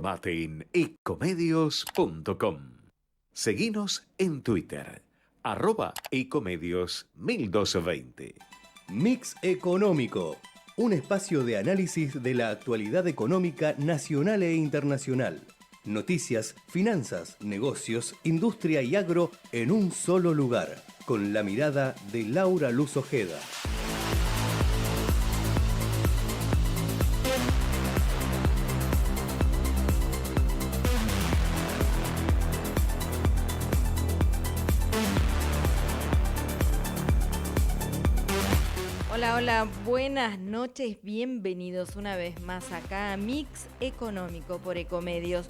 Informate en ecomedios.com. Seguinos en Twitter, @ecomedios1220. Mix Económico, un espacio de análisis de la actualidad económica nacional e internacional. Noticias, finanzas, negocios, industria y agro en un solo lugar, con la mirada de Laura Luz Ojeda. Hola, buenas noches, bienvenidos una vez más acá a Mix Económico por Ecomedios.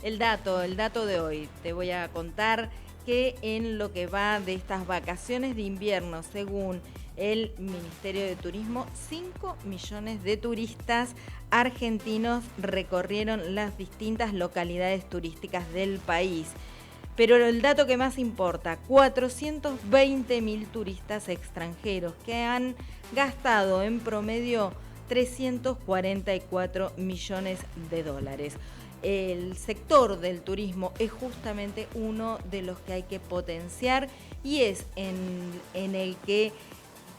El dato de hoy, te voy a contar que en lo que va de estas vacaciones de invierno, según el Ministerio de Turismo, 5 millones de turistas argentinos recorrieron las distintas localidades turísticas del país. Pero el dato que más importa, 420.000 turistas extranjeros que han gastado en promedio 344 millones de dólares. El sector del turismo es justamente uno de los que hay que potenciar y es en el que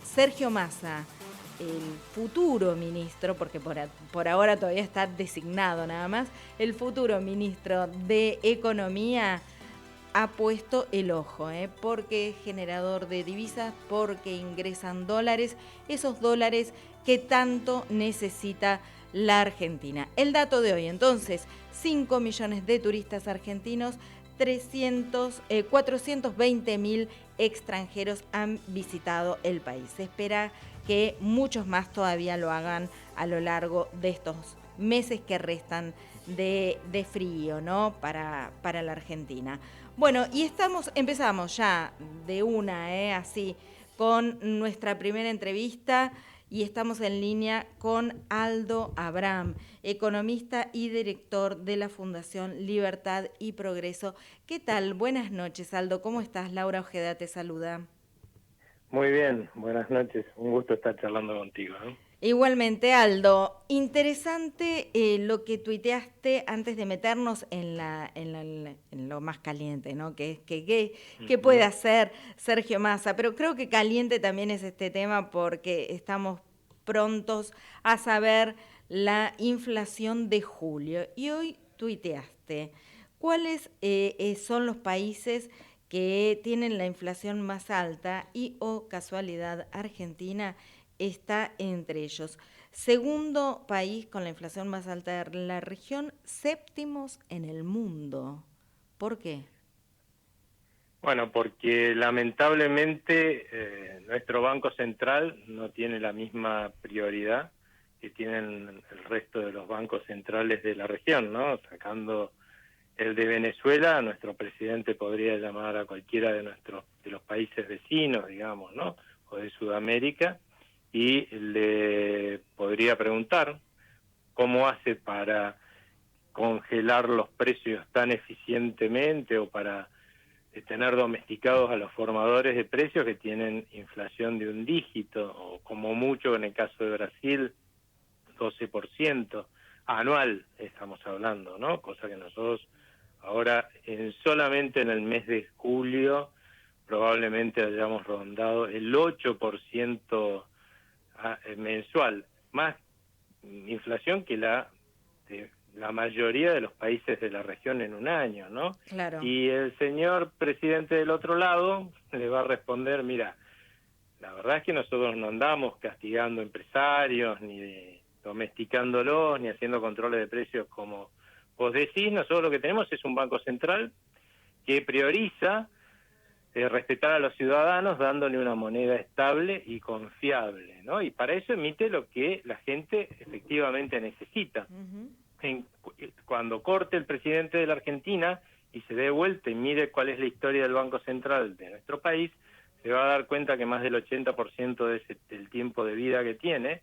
Sergio Massa, el futuro ministro, porque por ahora todavía está designado nada más, el futuro ministro de Economía ha puesto el ojo, porque es generador de divisas, porque ingresan dólares, esos dólares que tanto necesita la Argentina. El dato de hoy, entonces, 5 millones de turistas argentinos, 420.000 extranjeros han visitado el país. Se espera que muchos más todavía lo hagan a lo largo de estos meses que restan de frío, ¿no? Para la Argentina. Bueno, y empezamos ya de una, así, con nuestra primera entrevista y estamos en línea con Aldo Abraham, economista y director de la Fundación Libertad y Progreso. ¿Qué tal? Buenas noches, Aldo. ¿Cómo estás? Laura Ojeda te saluda. Muy bien, buenas noches. Un gusto estar charlando contigo, ¿no? Igualmente, Aldo, interesante lo que tuiteaste antes de meternos en lo más caliente, ¿no? Que ¿qué puede hacer Sergio Massa? Pero creo que caliente también es este tema porque estamos prontos a saber la inflación de julio. Y hoy tuiteaste, ¿cuáles son los países que tienen la inflación más alta y, casualidad, Argentina está entre ellos? Segundo país con la inflación más alta de la región, séptimos en el mundo. ¿Por qué? Bueno, porque lamentablemente nuestro Banco Central no tiene la misma prioridad que tienen el resto de los bancos centrales de la región, ¿no? Sacando el de Venezuela, nuestro presidente podría llamar a cualquiera de los países vecinos, digamos, ¿no? O de Sudamérica, y le podría preguntar cómo hace para congelar los precios tan eficientemente o para tener domesticados a los formadores de precios que tienen inflación de un dígito, o como mucho en el caso de Brasil, 12% anual estamos hablando, ¿no? Cosa que nosotros ahora solamente en el mes de julio probablemente hayamos rondado el 8% mensual, más inflación que la mayoría de los países de la región en un año, ¿no? Claro. Y el señor presidente del otro lado le va a responder, mira, la verdad es que nosotros no andamos castigando empresarios, ni domesticándolos, ni haciendo controles de precios como vos decís. Nosotros lo que tenemos es un Banco Central que prioriza respetar a los ciudadanos dándole una moneda estable y confiable, ¿no? Y para eso emite lo que la gente efectivamente necesita. Cuando corte el presidente de la Argentina y se dé vuelta y mire cuál es la historia del Banco Central de nuestro país, se va a dar cuenta que más del 80% del tiempo de vida que tiene,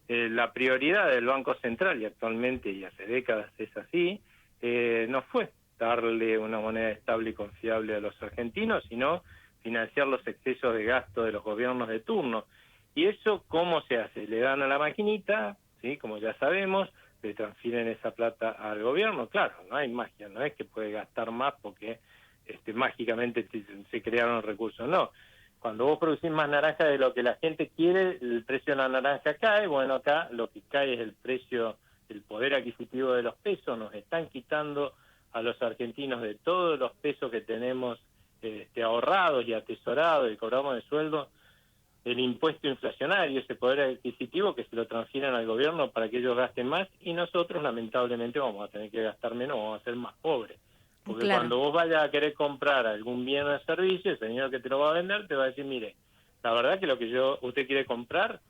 la prioridad del Banco Central, y actualmente y hace décadas es así, no fue darle una moneda estable y confiable a los argentinos, sino financiar los excesos de gasto de los gobiernos de turno. ¿Y eso cómo se hace? Le dan a la maquinita, ¿sí? Como ya sabemos, le transfieren esa plata al gobierno. Claro, no hay magia, no es que puede gastar más porque mágicamente se crearon recursos, no. Cuando vos producís más naranja de lo que la gente quiere, el precio de la naranja cae. Bueno, acá lo que cae es el precio, el poder adquisitivo de los pesos. Nos están quitando a los argentinos de todos los pesos que tenemos ahorrados y atesorados y cobramos de sueldo, el impuesto inflacionario, ese poder adquisitivo que se lo transfieren al gobierno para que ellos gasten más, y nosotros lamentablemente vamos a tener que gastar menos, vamos a ser más pobres. Porque Claro. cuando vos vayas a querer comprar algún bien o servicio, el señor que te lo va a vender te va a decir, mire, la verdad que lo que usted quiere comprar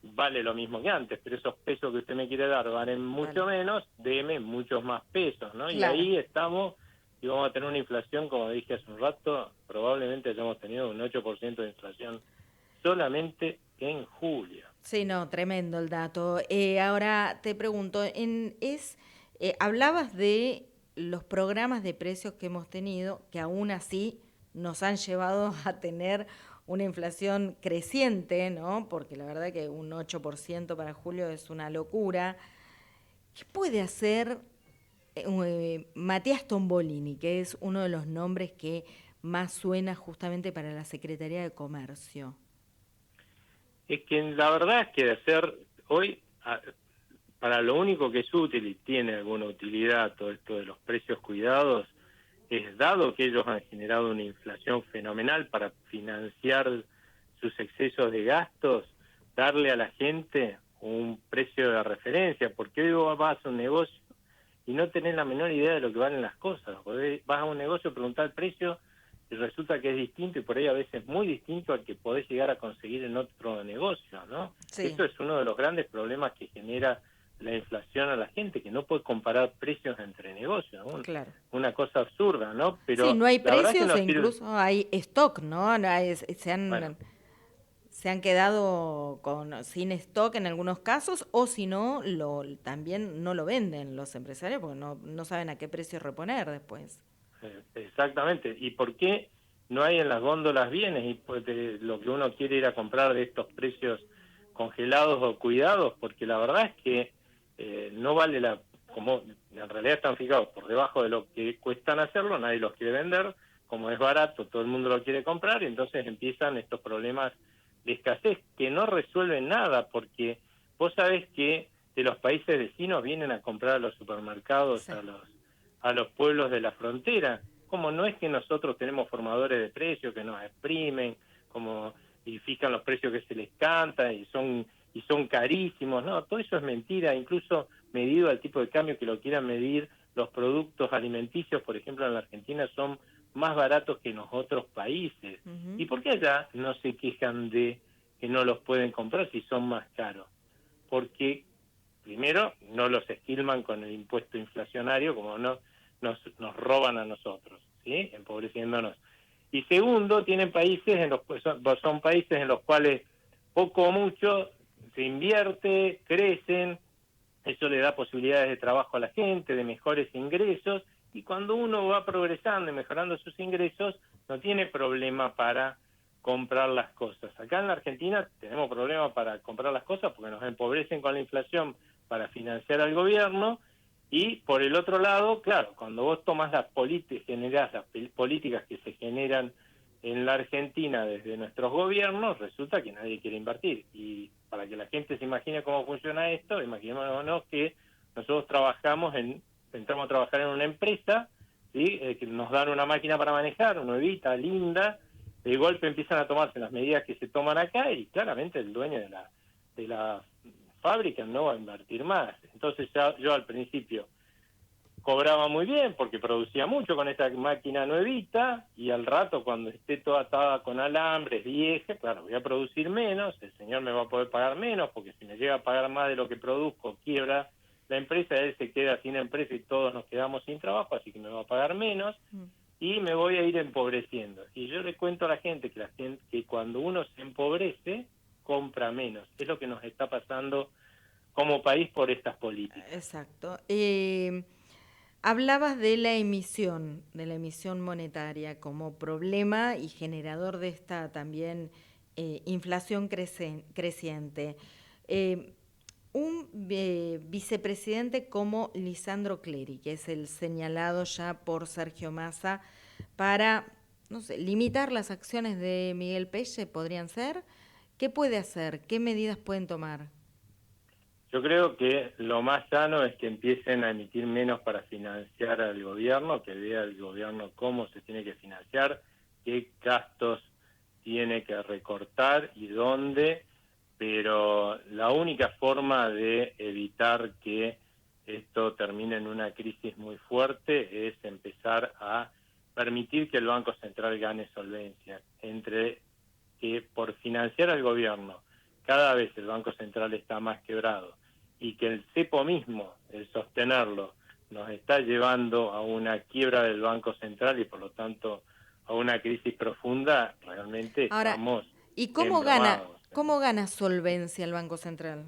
vale lo mismo que antes, pero esos pesos que usted me quiere dar valen mucho menos, deme muchos más pesos, ¿no? Claro. Y ahí estamos, y vamos a tener una inflación, como dije hace un rato, probablemente hayamos tenido un 8% de inflación solamente en julio. Sí, no, tremendo el dato. Ahora te pregunto, hablabas de los programas de precios que hemos tenido, que aún así nos han llevado a tener una inflación creciente, ¿no? Porque la verdad que un 8% para julio es una locura. ¿Qué puede hacer Matías Tombolini, que es uno de los nombres que más suena justamente para la Secretaría de Comercio? Es que la verdad es que de hacer hoy, para lo único que es útil y tiene alguna utilidad todo esto de los precios cuidados, es dado que ellos han generado una inflación fenomenal para financiar sus excesos de gastos, darle a la gente un precio de referencia, porque hoy vos vas a un negocio y no tenés la menor idea de lo que valen las cosas. Vas a un negocio, preguntar el precio, y resulta que es distinto, y por ahí a veces muy distinto al que podés llegar a conseguir en otro negocio, ¿no? Sí. Eso es uno de los grandes problemas que genera la inflación a la gente, que no puede comparar precios entre negocios, ¿no? Claro. Una cosa absurda, ¿no? Pero sí, no hay la verdad es que precios no e sirve. incluso hay stock, ¿no? Bueno, Se han quedado sin stock en algunos casos, o si no, también no lo venden los empresarios porque no saben a qué precio reponer después. exactamente. ¿Y por qué no hay en las góndolas bienes? Y pues lo que uno quiere ir a comprar de estos precios congelados o cuidados, porque la verdad es que no vale como en realidad están fijados por debajo de lo que cuestan hacerlo, nadie los quiere vender, como es barato, todo el mundo lo quiere comprar, y entonces empiezan estos problemas de escasez que no resuelven nada, porque vos sabés que de los países vecinos vienen a comprar a los supermercados, Sí. a los pueblos de la frontera. Como no es que nosotros tenemos formadores de precios que nos exprimen, y fijan los precios que se les canta y son carísimos, no, todo eso es mentira. Incluso medido al tipo de cambio que lo quieran medir, los productos alimenticios, por ejemplo, en la Argentina son más baratos que en los otros países. Uh-huh. ¿Y por qué allá no se quejan de que no los pueden comprar si son más caros? Porque primero no los esquilman con el impuesto inflacionario, como nos roban a nosotros, ¿sí? Empobreciéndonos. Y segundo, tienen países son países en los cuales poco o mucho se invierte, crecen, eso le da posibilidades de trabajo a la gente, de mejores ingresos, y cuando uno va progresando y mejorando sus ingresos, no tiene problema para comprar las cosas. Acá en la Argentina tenemos problemas para comprar las cosas porque nos empobrecen con la inflación para financiar al gobierno, y por el otro lado, claro, cuando vos tomas generás las políticas que se generan en la Argentina desde nuestros gobiernos, resulta que nadie quiere invertir. Y para que la gente se imagine cómo funciona esto, imaginémonos que nosotros entramos a trabajar en una empresa, ¿sí? Que nos dan una máquina para manejar, nuevita, linda, de golpe empiezan a tomarse las medidas que se toman acá, y claramente el dueño de la fábrica no va a invertir más. Entonces yo al principio cobraba muy bien porque producía mucho con esa máquina nuevita, y al rato cuando esté toda atada con alambres, vieja, claro, voy a producir menos, el señor me va a poder pagar menos, porque si me llega a pagar más de lo que produzco, quiebra la empresa, él se queda sin empresa y todos nos quedamos sin trabajo, así que me va a pagar menos, y me voy a ir empobreciendo. Y yo le cuento a la gente que cuando uno se empobrece, compra menos. Es lo que nos está pasando como país por estas políticas. Exacto. Hablabas de la emisión monetaria como problema y generador de esta también inflación creciente. un vicepresidente como Lisandro Clery, que es el señalado ya por Sergio Massa para, no sé, limitar las acciones de Miguel Pelle, ¿podrían ser? ¿Qué puede hacer? ¿Qué medidas pueden tomar? Yo creo que lo más sano es que empiecen a emitir menos para financiar al gobierno, que vea el gobierno cómo se tiene que financiar, qué gastos tiene que recortar y dónde, pero la única forma de evitar que esto termine en una crisis muy fuerte es empezar a permitir que el Banco Central gane solvencia. Entre que por financiar al gobierno cada vez el Banco Central está más quebrado y que el cepo mismo, el sostenerlo, nos está llevando a una quiebra del Banco Central y por lo tanto a una crisis profunda, realmente Ahora, estamos ¿y embramados. cómo gana solvencia el Banco Central?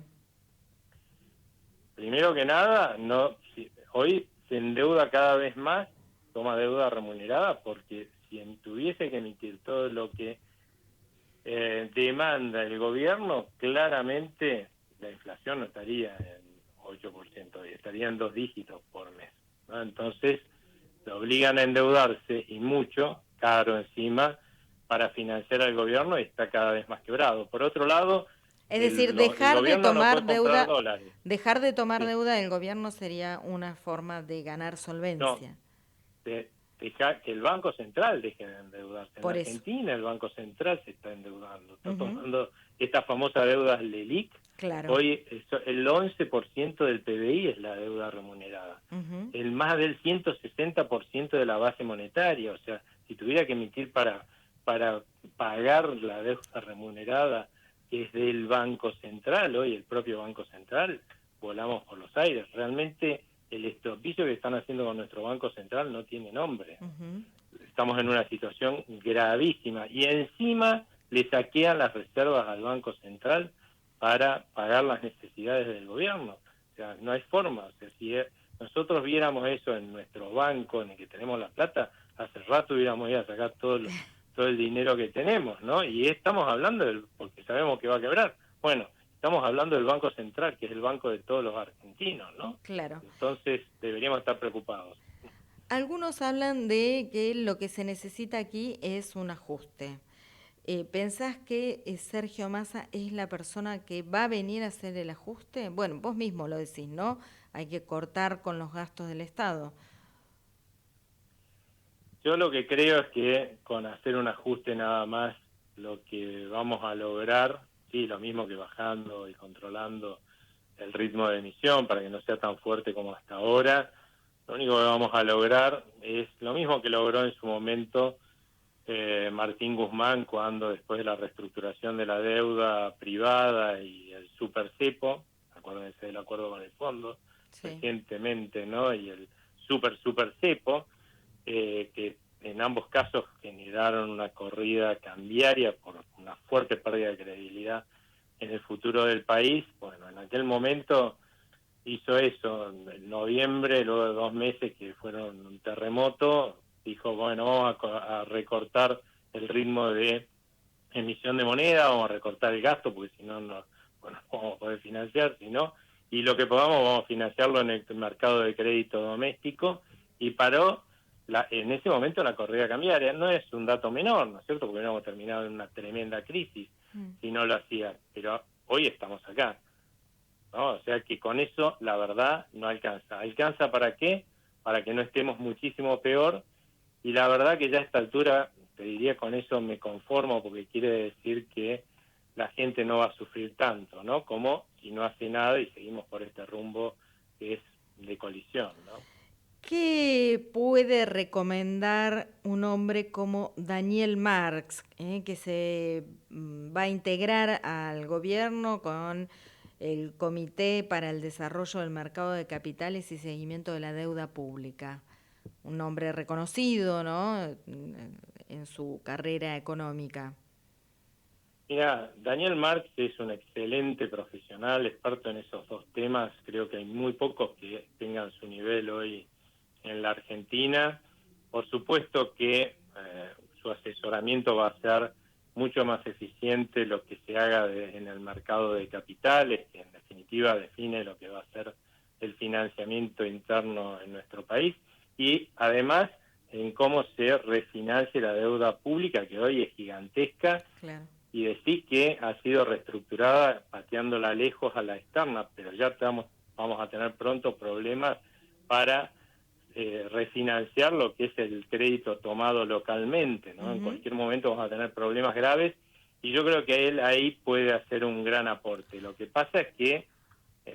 Primero que nada, hoy se endeuda cada vez más, toma deuda remunerada, porque si tuviese que emitir todo lo que demanda el gobierno, claramente la inflación no estaría en 8%, estaría en 2 dígitos por mes, ¿no? Entonces, lo obligan a endeudarse y mucho, caro encima, para financiar al gobierno y está cada vez más quebrado. Por otro lado, Es decir, el gobierno no puede comprar dólares. dejar de tomar Sí. deuda del gobierno sería una forma de ganar No, solvencia. dejar que el Banco Central deje de endeudarse. En Por eso. Argentina el Banco Central se está endeudando, está Ujú. tomando estas famosas deudas LELIQ. Claro. Hoy el 11% del PBI es la deuda remunerada. Ujú. El más del 160% de la base monetaria. O sea, si tuviera que emitir para pagar la deuda remunerada que es del Banco Central, hoy el propio Banco Central, volamos por los aires. Realmente el estropicio que están haciendo con nuestro Banco Central no tiene nombre. Ujú. Estamos en una situación gravísima y encima le saquean las reservas al Banco Central para pagar las necesidades del gobierno. O sea, no hay forma. O sea, si nosotros viéramos eso en nuestro banco en el que tenemos la plata, hace rato hubiéramos ido a sacar todo el dinero que tenemos, ¿no? Y estamos hablando porque sabemos que va a quebrar. Bueno, estamos hablando del Banco Central, que es el banco de todos los argentinos, ¿no? Claro. Entonces deberíamos estar preocupados. Algunos hablan de que lo que se necesita aquí es un ajuste. ¿Pensás que Sergio Massa es la persona que va a venir a hacer el ajuste? Bueno, vos mismo lo decís, ¿no? Hay que cortar con los gastos del Estado. Yo lo que creo es que con hacer un ajuste nada más, lo que vamos a lograr, sí, lo mismo que bajando y controlando el ritmo de emisión para que no sea tan fuerte como hasta ahora, lo único que vamos a lograr es lo mismo que logró en su momento Martín Guzmán cuando después de la reestructuración de la deuda privada y el super cepo, acuérdense del acuerdo con el fondo, Sí. recientemente, ¿no? Y el super cepo, que en ambos casos generaron una corrida cambiaria por una fuerte pérdida de credibilidad en el futuro del país. Bueno, en aquel momento hizo eso, en noviembre, luego de 2 meses que fueron un terremoto, dijo, bueno, vamos a recortar el ritmo de emisión de moneda, vamos a recortar el gasto, porque si no, bueno, no vamos a poder financiar, sino, y lo que podamos vamos a financiarlo en el mercado de crédito doméstico, y paró en ese momento la corrida cambiaria. No es un dato menor, ¿no es cierto?, porque hubiéramos terminado en una tremenda crisis si no lo hacía, pero hoy estamos acá, ¿no? O sea que con eso, la verdad, no alcanza. ¿Alcanza para qué? Para que no estemos muchísimo peor, y la verdad que ya a esta altura, te diría, con eso me conformo, porque quiere decir que la gente no va a sufrir tanto, ¿no? Como si no hace nada y seguimos por este rumbo que es de colisión, ¿no? ¿Qué puede recomendar un hombre como Daniel Marx, que se va a integrar al gobierno con el Comité para el Desarrollo del Mercado de Capitales y Seguimiento de la Deuda Pública? Un hombre reconocido, ¿no?, en su carrera económica. Mira, Daniel Marx es un excelente profesional, experto en esos dos temas. Creo que hay muy pocos que tengan su nivel hoy en la Argentina. Por supuesto que su asesoramiento va a ser mucho más eficiente lo que se haga en el mercado de capitales, que en definitiva define lo que va a ser el financiamiento interno en nuestro país, y además en cómo se refinancie la deuda pública, que hoy es gigantesca, Claro. y decir que ha sido reestructurada pateándola lejos a la externa, pero ya vamos a tener pronto problemas para refinanciar lo que es el crédito tomado localmente, ¿no? En cualquier momento vamos a tener problemas graves, y yo creo que él ahí puede hacer un gran aporte. Lo que pasa es que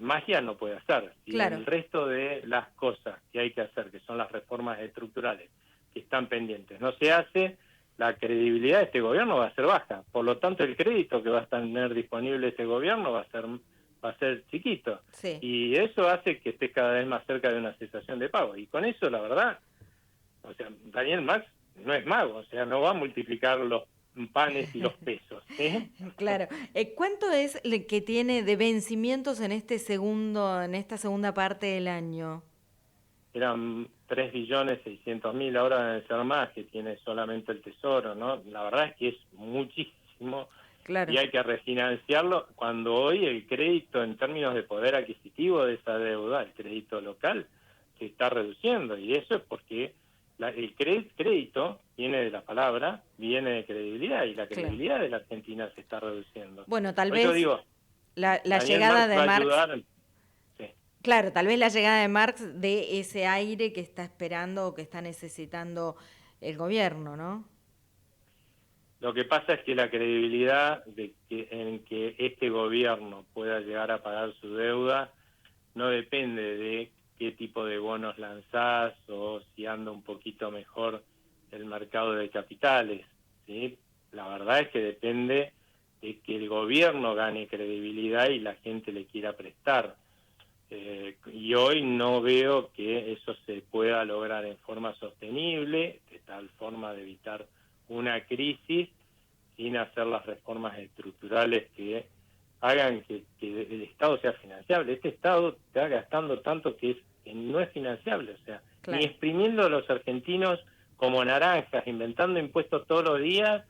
magia no puede hacer. Si Claro. el resto de las cosas que hay que hacer, que son las reformas estructurales, que están pendientes, no se hace, la credibilidad de este gobierno va a ser baja. Por lo tanto, el crédito que va a tener disponible este gobierno va a ser chiquito. Sí. Y eso hace que esté cada vez más cerca de una cesación de pago. Y con eso, la verdad, o sea, Daniel Marx no es mago, o sea, no va a multiplicar los panes y los pesos, ¿sí? Claro. ¿Cuánto es el que tiene de vencimientos en esta segunda parte del año? Eran 3.600.000, ahora deben ser más, que tiene solamente el Tesoro, ¿no? La verdad es que es muchísimo. Claro. Y hay que refinanciarlo cuando hoy el crédito en términos de poder adquisitivo de esa deuda, el crédito local, se está reduciendo, y eso es porque el crédito viene de la palabra, viene de credibilidad, y la credibilidad de la Argentina se está reduciendo. Bueno, tal Por vez eso digo, la Daniel llegada de va a Marx... ayudar. Sí. Claro, tal vez la llegada de Marx de ese aire que está esperando o que está necesitando el gobierno, ¿no? Lo que pasa es que la credibilidad en que este gobierno pueda llegar a pagar su deuda no depende de qué tipo de bonos lanzás o si anda un poquito mejor el mercado de capitales, ¿sí? La verdad es que depende de que el gobierno gane credibilidad y la gente le quiera prestar. Y hoy no veo que eso se pueda lograr en forma sostenible, de tal forma de evitar una crisis sin hacer las reformas estructurales que hagan que el Estado sea financiable. Este Estado está gastando tanto que no es financiable, o sea, Claro. ni exprimiendo a los argentinos como naranjas, inventando impuestos todos los días,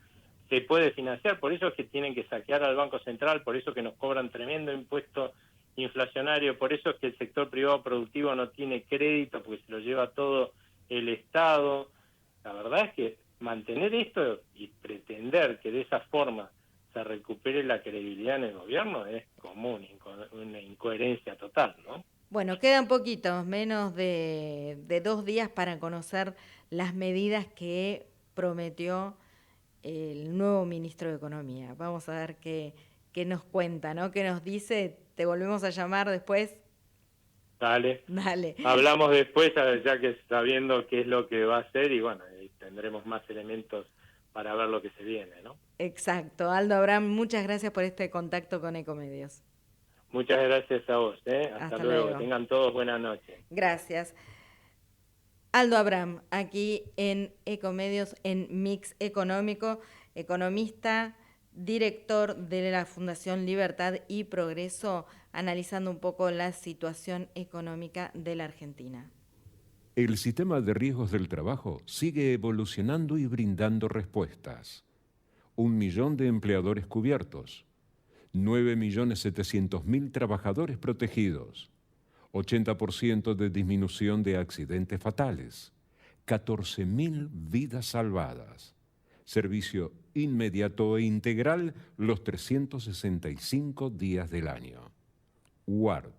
se puede financiar. Por eso es que tienen que saquear al Banco Central, por eso que nos cobran tremendo impuesto inflacionario, por eso es que el sector privado productivo no tiene crédito, porque se lo lleva todo el Estado. La verdad es que mantener esto y pretender que de esa forma se recupere la credibilidad en el gobierno es como una incoherencia total, ¿no? Bueno, quedan poquitos, menos de 2 días para conocer las medidas que prometió el nuevo ministro de Economía. Vamos a ver qué nos cuenta, ¿no? ¿Qué nos dice? ¿Te volvemos a llamar después? Dale. Dale. Hablamos después, ya que sabiendo qué es lo que va a hacer, y bueno, tendremos más elementos para ver lo que se viene, ¿no? Exacto. Aldo Abraham, muchas gracias por este contacto con Ecomedios. Muchas gracias a vos, ¿eh? Hasta luego. Tengan todos buenas noches. Gracias. Aldo Abraham, aquí en Ecomedios, en Mix Económico, economista, director de la Fundación Libertad y Progreso, analizando un poco la situación económica de la Argentina. El sistema de riesgos del trabajo sigue evolucionando y brindando respuestas. 1 millón de empleadores cubiertos, 9.700.000 trabajadores protegidos, 80% de disminución de accidentes fatales, 14.000 vidas salvadas, servicio inmediato e integral los 365 días del año. UART,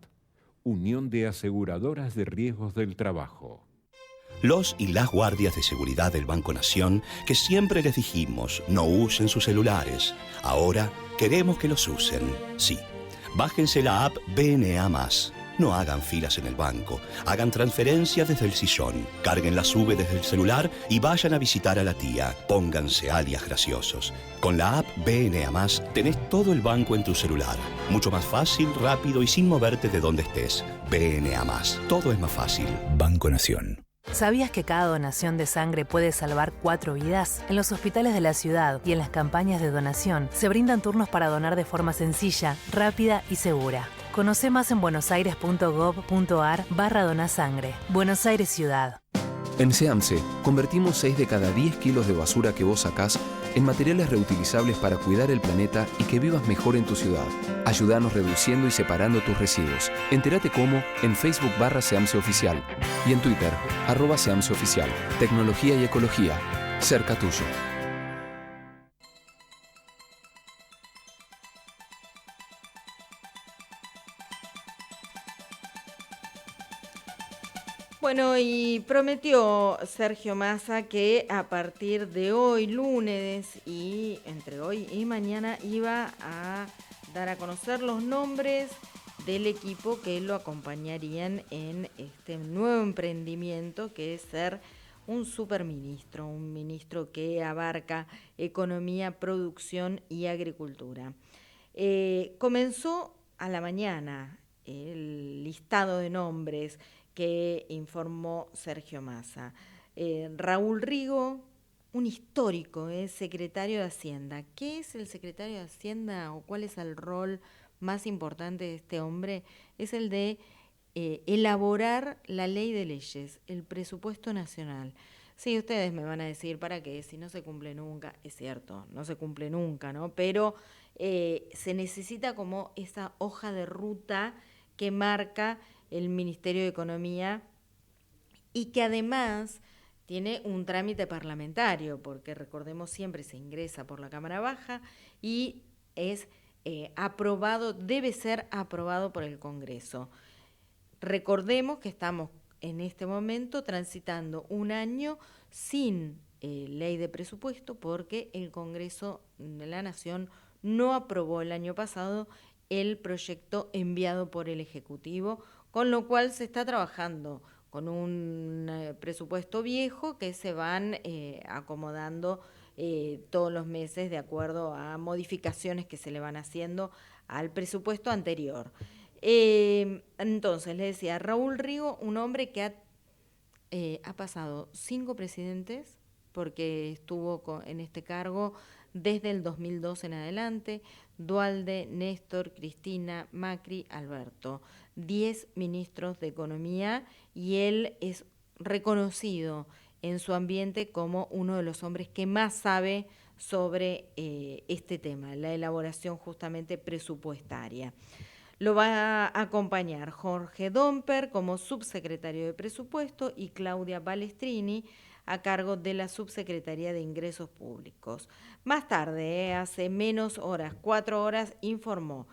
Unión de Aseguradoras de Riesgos del Trabajo. Los y las guardias de seguridad del Banco Nación, que siempre les dijimos no usen sus celulares, ahora queremos que los usen. Sí, bájense la app BNA+. No hagan filas en el banco, hagan transferencias desde el sillón, carguen la SUBE desde el celular y vayan a visitar a la tía. Pónganse alias graciosos. Con la app BNA+, tenés todo el banco en tu celular. Mucho más fácil, rápido y sin moverte de donde estés. BNA+. Todo es más fácil. Banco Nación. ¿Sabías que cada donación de sangre puede salvar 4 vidas? En los hospitales de la ciudad y en las campañas de donación se brindan turnos para donar de forma sencilla, rápida y segura. Conoce más en buenosaires.gov.ar/donasangre. Buenos Aires Ciudad. En SEAMSE, convertimos 6 de cada 10 kilos de basura que vos sacás en materiales reutilizables para cuidar el planeta y que vivas mejor en tu ciudad. Ayúdanos reduciendo y separando tus residuos. Entérate cómo en Facebook /SEAMSE Oficial y en Twitter @SEAMSE Oficial. Tecnología y ecología, cerca tuyo. Bueno, y prometió Sergio Massa que a partir de hoy, lunes, y entre hoy y mañana, iba a dar a conocer los nombres del equipo que lo acompañarían en este nuevo emprendimiento, que es ser un superministro, un ministro que abarca economía, producción y agricultura. Comenzó a la mañana el listado de nombres que informó Sergio Massa. Raúl Rigo, un histórico, es secretario de Hacienda. ¿Qué es el secretario de Hacienda o cuál es el rol más importante de este hombre? Es el de elaborar la ley de leyes, el presupuesto nacional. Sí, ustedes me van a decir, ¿para qué? Si no se cumple nunca. Es cierto, no se cumple nunca, ¿no? Pero se necesita como esa hoja de ruta que marca el Ministerio de Economía y que además tiene un trámite parlamentario, porque recordemos siempre se ingresa por la Cámara Baja y es aprobado, debe ser aprobado por el Congreso. Recordemos que estamos en este momento transitando un año sin ley de presupuesto porque el Congreso de la Nación no aprobó el año pasado el proyecto enviado por el Ejecutivo, con lo cual se está trabajando con un presupuesto viejo que se van acomodando todos los meses de acuerdo a modificaciones que se le van haciendo al presupuesto anterior. Entonces, le decía, Raúl Rigo, un hombre que ha pasado 5 presidentes, porque estuvo en este cargo desde el 2002 en adelante, Duhalde, Néstor, Cristina, Macri, Alberto, 10 ministros de Economía, y él es reconocido en su ambiente como uno de los hombres que más sabe sobre este tema, la elaboración justamente presupuestaria. Lo va a acompañar Jorge Domper como subsecretario de Presupuesto y Claudia Balestrini a cargo de la Subsecretaría de Ingresos Públicos. Más tarde, hace menos horas, 4 horas, informó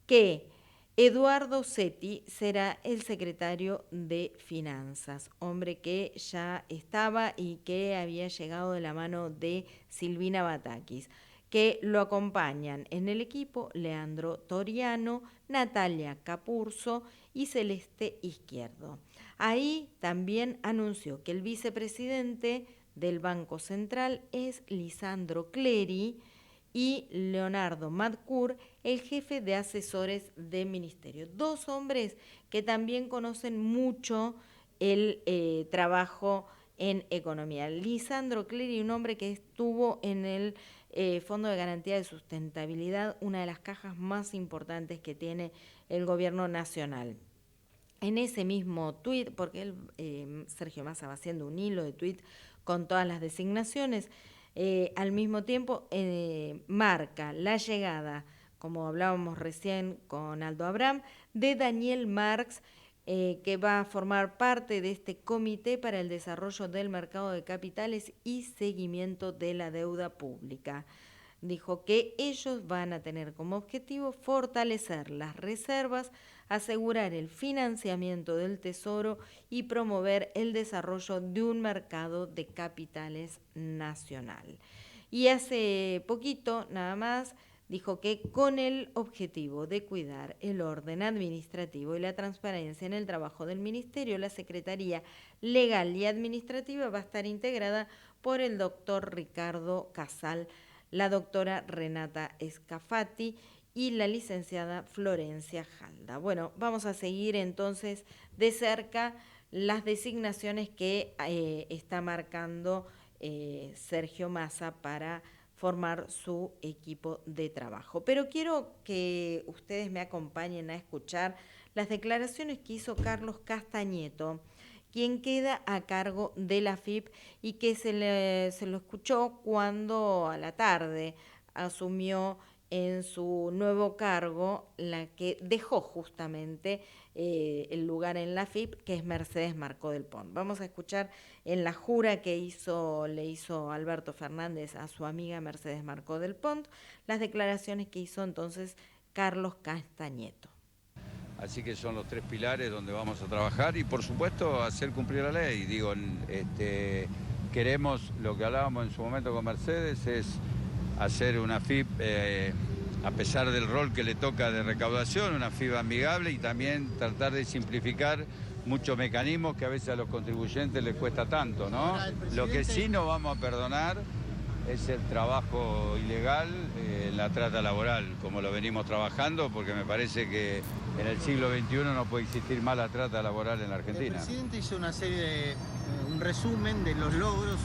que Eduardo Setti será el secretario de Finanzas, hombre que ya estaba y que había llegado de la mano de Silvina Batakis, que lo acompañan en el equipo Leandro Toriano, Natalia Capurzo y Celeste Izquierdo. Ahí también anunció que el vicepresidente del Banco Central es Lisandro Clery y Leonardo Madcour, el jefe de asesores del ministerio. 2 hombres que también conocen mucho el trabajo en economía. Lisandro Clery, un hombre que estuvo en el Fondo de Garantía de Sustentabilidad, una de las cajas más importantes que tiene el gobierno nacional. En ese mismo tuit, porque Sergio Massa va haciendo un hilo de tuit con todas las designaciones, al mismo tiempo marca la llegada, como hablábamos recién con Aldo Abraham, de Daniel Marx, que va a formar parte de este Comité para el Desarrollo del Mercado de Capitales y Seguimiento de la Deuda Pública. Dijo que ellos van a tener como objetivo fortalecer las reservas, asegurar el financiamiento del Tesoro y promover el desarrollo de un mercado de capitales nacional. Y hace poquito, nada más, dijo que con el objetivo de cuidar el orden administrativo y la transparencia en el trabajo del Ministerio, la Secretaría Legal y Administrativa va a estar integrada por el doctor Ricardo Casal, la doctora Renata Scafati y la licenciada Florencia Jalda. Bueno, vamos a seguir entonces de cerca las designaciones que está marcando Sergio Massa para formar su equipo de trabajo. Pero quiero que ustedes me acompañen a escuchar las declaraciones que hizo Carlos Castañeto, quien queda a cargo de la AFIP y que se lo escuchó cuando a la tarde asumió en su nuevo cargo la que dejó justamente el lugar en la AFIP, que es Mercedes Marcó del Pont. Vamos a escuchar en la jura que le hizo Alberto Fernández a su amiga Mercedes Marcó del Pont, las declaraciones que hizo entonces Carlos Castañeto. Así que son los 3 pilares donde vamos a trabajar y por supuesto hacer cumplir la ley. Digo, queremos, lo que hablábamos en su momento con Mercedes, es hacer una FIP, a pesar del rol que le toca de recaudación, una FIP amigable y también tratar de simplificar muchos mecanismos que a veces a los contribuyentes les cuesta tanto, ¿no? Lo que sí no vamos a perdonar es el trabajo ilegal, la trata laboral, como lo venimos trabajando, porque me parece que en el siglo XXI no puede existir más la trata laboral en la Argentina. El presidente hizo una serie un resumen de los logros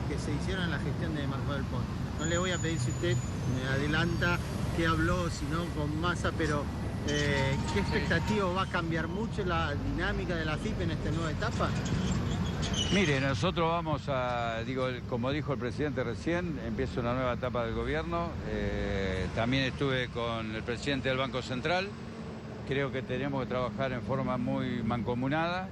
que se hicieron en la gestión de Marcó del Pont. No le voy a pedir si usted me adelanta qué habló, si no con Massa, pero ¿qué expectativa va a cambiar mucho la dinámica de la FIP en esta nueva etapa? Mire, nosotros vamos a, como dijo el presidente recién, empieza una nueva etapa del gobierno. También estuve con el presidente del Banco Central. Creo que tenemos que trabajar en forma muy mancomunada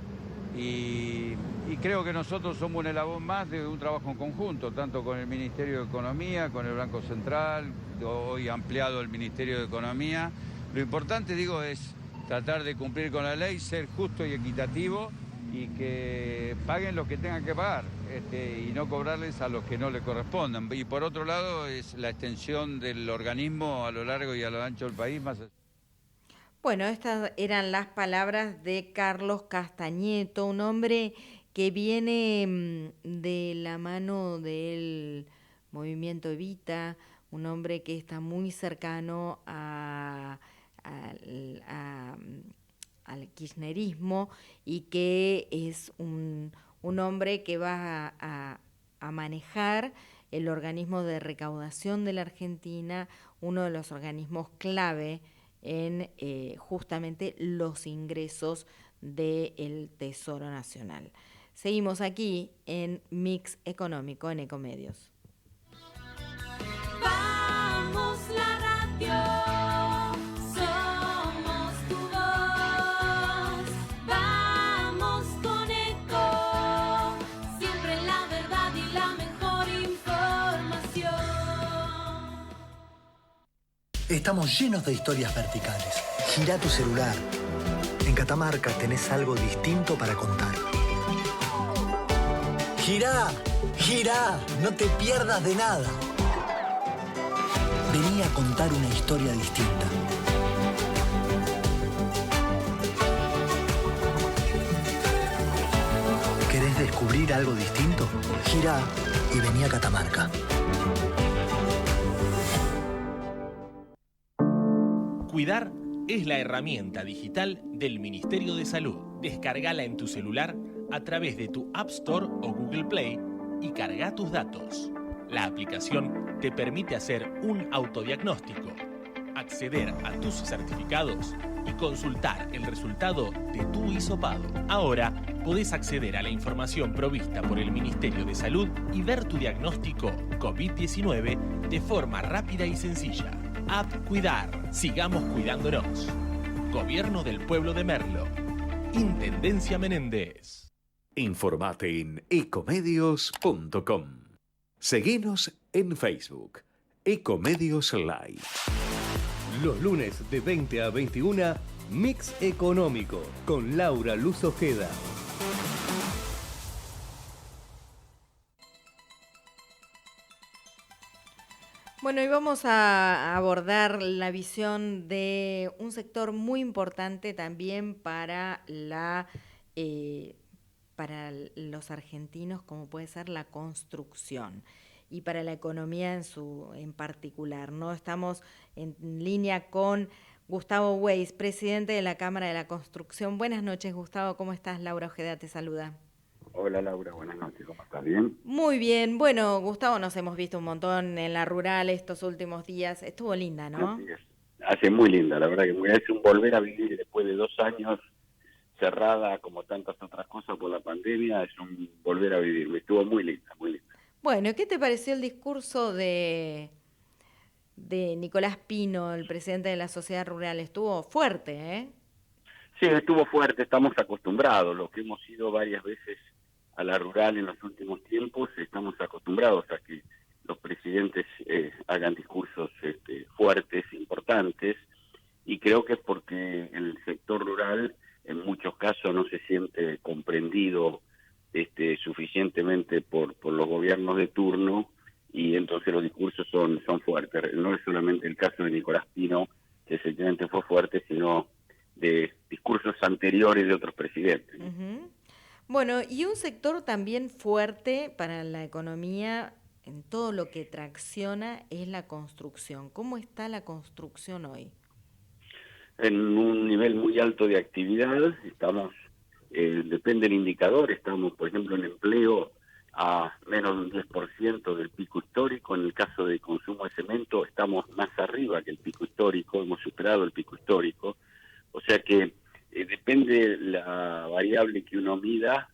y creo que nosotros somos un eslabón más de un trabajo en conjunto, tanto con el Ministerio de Economía, con el Banco Central, hoy ampliado el Ministerio de Economía. Lo importante, es tratar de cumplir con la ley, ser justo y equitativo y que paguen los que tengan que pagar y no cobrarles a los que no le correspondan. Y por otro lado es la extensión del organismo a lo largo y a lo ancho del país. Bueno, estas eran las palabras de Carlos Castañeto, un hombre que viene de la mano del movimiento Evita, un hombre que está muy cercano al kirchnerismo y que es un hombre que va a manejar el organismo de recaudación de la Argentina, uno de los organismos clave en justamente los ingresos del Tesoro Nacional. Seguimos aquí en Mix Económico en Ecomedios. Vamos la radio, somos tu voz, vamos con Eco, siempre la verdad y la mejor información. Estamos llenos de historias verticales. Girá tu celular. En Catamarca tenés algo distinto para contar. Girá, girá, no te pierdas de nada. Vení a contar una historia distinta. ¿Querés descubrir algo distinto? Girá y vení a Catamarca. Cuidar es la herramienta digital del Ministerio de Salud. Descárgala en tu celular a través de tu App Store o Google Play y carga tus datos. La aplicación te permite hacer un autodiagnóstico, acceder a tus certificados y consultar el resultado de tu hisopado. Ahora podés acceder a la información provista por el Ministerio de Salud y ver tu diagnóstico COVID-19 de forma rápida y sencilla. App Cuidar. Sigamos cuidándonos. Gobierno del Pueblo de Merlo. Intendencia Menéndez. Informate en ecomedios.com. Seguinos en Facebook. Ecomedios Live. Los lunes de 20 a 21, Mix Económico con Laura Luz Ojeda. Bueno, y vamos a abordar la visión de un sector muy importante también para los argentinos, como puede ser la construcción y para la economía en particular, ¿no? Estamos en línea con Gustavo Weiss, presidente de la Cámara de la Construcción. Buenas noches, Gustavo, ¿cómo estás? Laura Ojeda te saluda. Hola Laura, buenas noches, ¿cómo estás? ¿Bien? Muy bien. Bueno, Gustavo, nos hemos visto un montón en la rural estos últimos días. Estuvo linda, ¿no? Hace muy linda, la verdad que me hace un volver a vivir después de 2 años cerrada como tantas otras cosas por la pandemia, es un volver a vivir. Me estuvo muy linda, muy linda. Bueno, ¿qué te pareció el discurso de Nicolás Pino, el presidente de la Sociedad Rural? Estuvo fuerte, ¿eh? Sí, estuvo fuerte, estamos acostumbrados, los que hemos ido varias veces a la rural en los últimos tiempos, estamos acostumbrados a que los presidentes hagan discursos fuertes, importantes, y creo que es porque el sector rural en muchos casos no se siente comprendido suficientemente por los gobiernos de turno, y entonces los discursos son fuertes. No es solamente el caso de Nicolás Pino, que efectivamente fue fuerte, sino de discursos anteriores de otros presidentes. Ujú. Bueno, y un sector también fuerte para la economía en todo lo que tracciona es la construcción. ¿Cómo está la construcción hoy? En un nivel muy alto de actividad, estamos, depende del indicador, estamos, por ejemplo, en empleo a menos de un 10% del pico histórico. En el caso de consumo de cemento, estamos más arriba que el pico histórico, hemos superado el pico histórico. O sea que depende la variable que uno mida,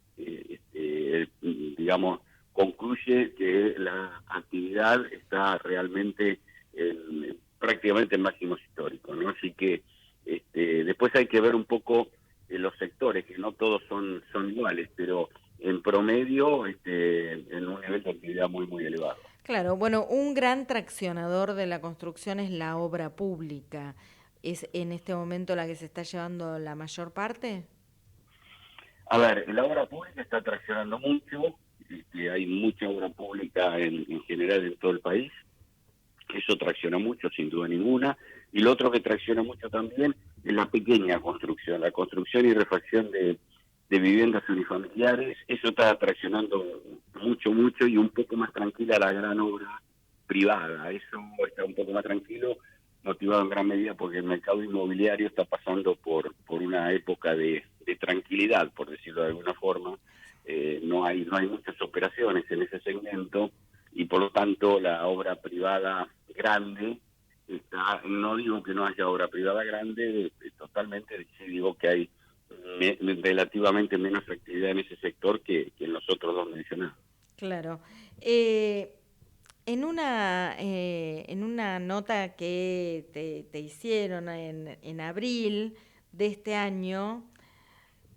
digamos, concluye que la actividad está realmente prácticamente en máximos históricos, ¿no? Así que después hay que ver un poco los sectores, que no todos son iguales, pero en promedio en un nivel de actividad muy, muy elevado. Claro, bueno, un gran traccionador de la construcción es la obra pública. ¿Es en este momento la que se está llevando la mayor parte? A ver, la obra pública está traccionando mucho, hay mucha obra pública en general en todo el país, eso tracciona mucho, sin duda ninguna, y lo otro que tracciona mucho también es la pequeña construcción, la construcción y refacción de viviendas unifamiliares. Eso está traccionando mucho, mucho, y un poco más tranquila la gran obra privada. Eso está un poco más tranquilo, motivado en gran medida porque el mercado inmobiliario está pasando por una época de tranquilidad, por decirlo de alguna forma. No hay muchas operaciones en ese segmento, y por lo tanto la obra privada grande está, no digo que no haya obra privada grande, totalmente, sí digo que hay relativamente menos actividad en ese sector que en los otros dos mencionados. Claro. En una nota que te hicieron en abril de este año,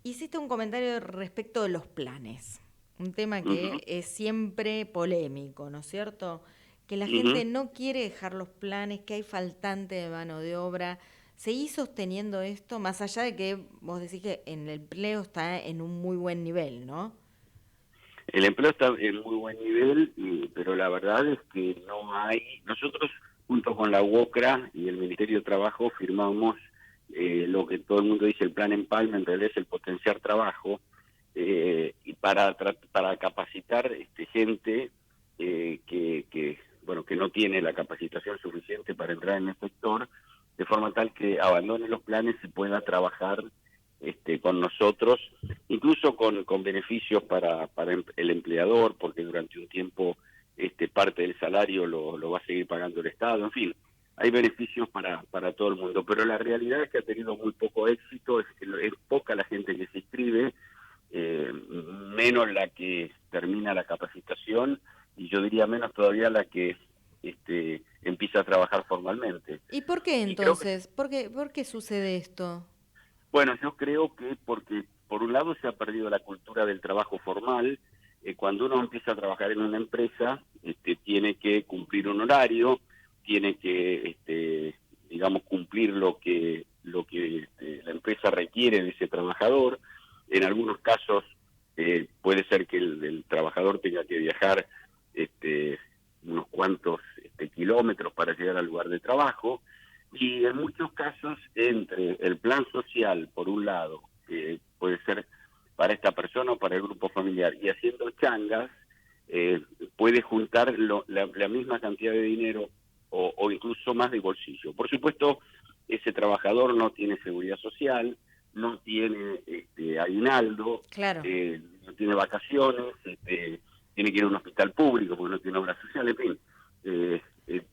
hiciste un comentario respecto de los planes, un tema que es siempre polémico, ¿no es cierto? Que la gente no quiere dejar los planes, que hay faltante de mano de obra. ¿Seguís sosteniendo esto, más allá de que vos decís que en el empleo está en un muy buen nivel, ¿no? El empleo está en muy buen nivel, pero la verdad es que no hay... Nosotros, junto con la UOCRA y el Ministerio de Trabajo, firmamos lo que todo el mundo dice el Plan Empalme, en realidad es el potenciar trabajo, y para capacitar gente que no tiene la capacitación suficiente para entrar en el sector, de forma tal que abandone los planes y pueda trabajar con nosotros, incluso con beneficios para el empleador, porque durante un tiempo parte del salario lo va a seguir pagando el Estado. En fin, hay beneficios para todo el mundo, pero la realidad es que ha tenido muy poco éxito, es poca la gente que se inscribe, menos la que termina la capacitación, y yo diría menos todavía la que empieza a trabajar formalmente. ¿Y por qué entonces? ¿Por qué sucede esto? Bueno, yo creo que porque por un lado se ha perdido la cultura del trabajo formal. Cuando uno empieza a trabajar en una empresa, tiene que cumplir un horario, tiene que, cumplir lo que la empresa requiere de ese trabajador. En algunos casos puede ser que el trabajador tenga que viajar unos cuantos kilómetros para llegar al lugar de trabajo, y en muchos casos entre el plan social, por un lado, que puede ser para esta persona o para el grupo familiar, y haciendo changas, puede juntar la misma cantidad de dinero o incluso más de bolsillo. Por supuesto, ese trabajador no tiene seguridad social, no tiene aguinaldo, claro, no tiene vacaciones, tiene que ir a un hospital público porque no tiene obra social, en fin.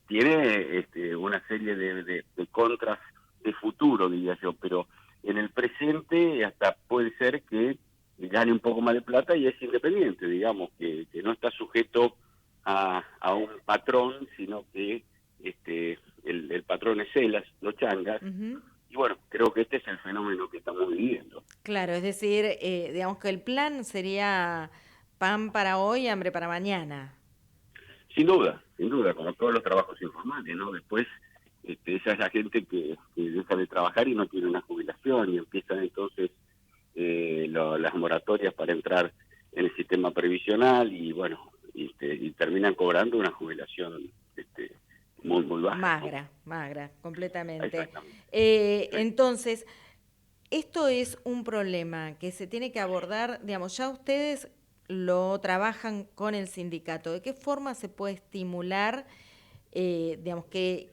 Tiene una serie de contras de futuro, diría yo, pero en el presente hasta puede gane un poco más de plata y es independiente, digamos, que no está sujeto a un patrón, sino que el patrón es él, los changas. Y bueno, creo que este es el fenómeno que estamos viviendo. Claro, es decir, digamos que el plan sería pan para hoy, hambre para mañana. Sin duda, como todos los trabajos informales, ¿no? Después, esa es la gente que deja de trabajar y no tiene una jubilación y empiezan entonces las moratorias para entrar en el sistema previsional y bueno, y terminan cobrando una jubilación muy baja. Magra, completamente. Exactamente. Entonces, esto es un problema que se tiene que abordar, digamos, ya ustedes lo trabajan con el sindicato. ¿De qué forma se puede estimular, digamos, que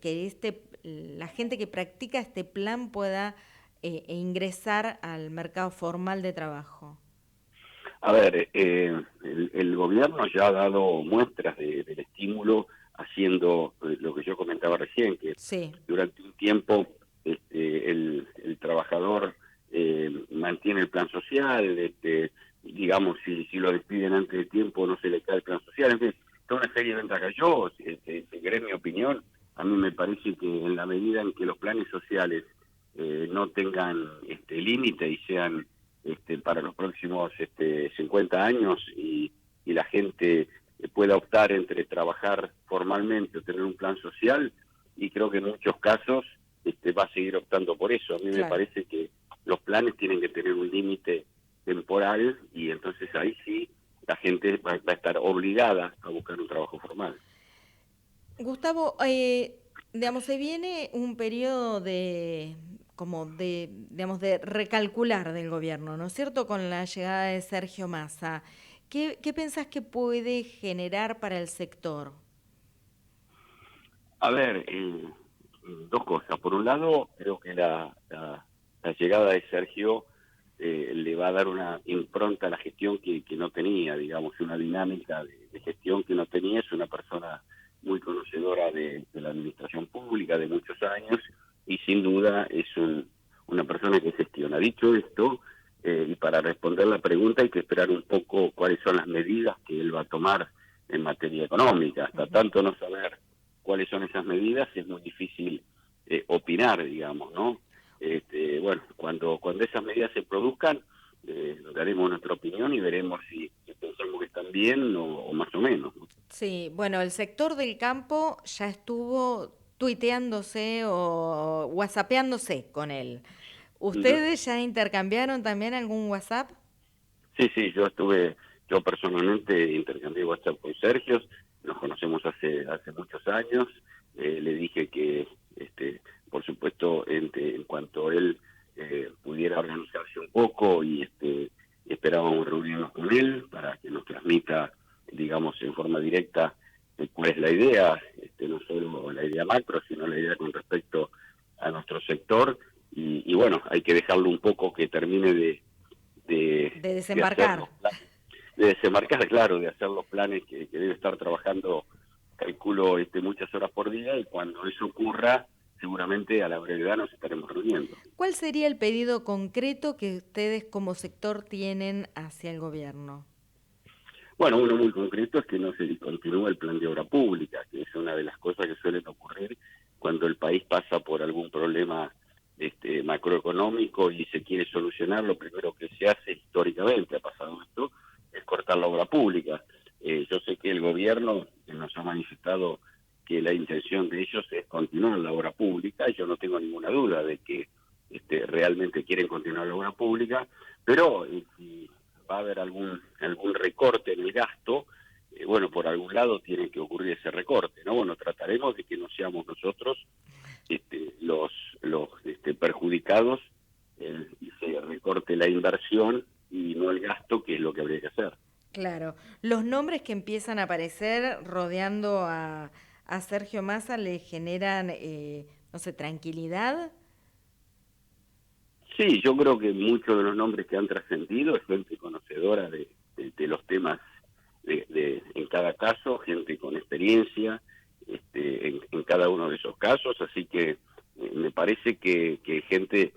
la gente que practica este plan pueda ingresar al mercado formal de trabajo? A ver, el gobierno ya ha dado muestras del estímulo haciendo lo que yo comentaba recién, que durante un tiempo el trabajador mantiene el plan social, digamos, si lo despiden antes de tiempo no se le cae el plan social, en fin, toda una serie de ventajas. Yo, si querés mi opinión, a mí me parece que en la medida en que los planes sociales no tengan límite y sean para los próximos 50 años y la gente pueda optar entre trabajar formalmente o tener un plan social, y creo que en muchos casos va a seguir optando por eso. A mí me parece que los planes tienen que tener un límite temporal y entonces ahí sí la gente va a estar obligada a buscar un trabajo formal. Gustavo, digamos, se viene un periodo de recalcular del gobierno, ¿no es cierto?, con la llegada de Sergio Massa. ¿Qué pensás que puede generar para el sector? A ver, dos cosas. Por un lado, creo que la llegada de Sergio le va a dar una impronta a la gestión que no tenía, digamos, una dinámica de gestión que no tenía. Es una persona muy conocedora de la administración pública de muchos años y sin duda es una persona que gestiona. Dicho esto, y para responder la pregunta hay que esperar un poco cuáles son las medidas que él va a tomar en materia económica. Hasta tanto no saber cuáles son esas medidas es muy difícil opinar, digamos, ¿no? Bueno, cuando esas medidas se produzcan, daremos nuestra opinión y veremos si pensamos que están bien o más o menos, ¿no? Sí, bueno, el sector del campo ya estuvo tuiteándose o whatsappeándose con él. ¿Ustedes ya intercambiaron también algún WhatsApp? Sí, yo personalmente intercambié WhatsApp con Sergio, nos conocemos hace muchos años, le dije que, por supuesto, en cuanto él pudiera organizarse un poco y esperábamos reunirnos con él para que nos transmita, digamos, en forma directa cuál es la idea, no solo la idea macro, sino la idea con respecto a nuestro sector. Y bueno, hay que dejarlo un poco que termine de desembarcar. De desembarcar, claro, de hacer los planes que debe estar trabajando, calculo, muchas horas por día, y cuando eso ocurra, seguramente a la brevedad nos estaremos reuniendo. ¿Cuál sería el pedido concreto que ustedes como sector tienen hacia el gobierno? Bueno, uno muy concreto es que no se discontinúe el plan de obra pública, que es una de las cosas que suelen ocurrir cuando el país pasa por algún problema macroeconómico y se quiere solucionar. Lo primero que se hace históricamente, ha pasado esto, es cortar la obra pública. Yo sé que el gobierno nos ha manifestado que la intención de ellos es continuar la obra pública, y yo no tengo ninguna duda de que realmente quieren continuar la obra pública, pero si va a haber algún recorte en el gasto, bueno, por algún lado tiene que ocurrir ese recorte, ¿no? Bueno, trataremos de que no seamos nosotros los perjudicados y se recorte la inversión y no el gasto, que es lo que habría que hacer. Claro. Los nombres que empiezan a aparecer rodeando a Sergio Massa le generan, no sé, tranquilidad. Sí, yo creo que muchos de los nombres que han trascendido es gente conocedora de los temas en cada caso, gente con experiencia en cada uno de esos casos, así que me parece que gente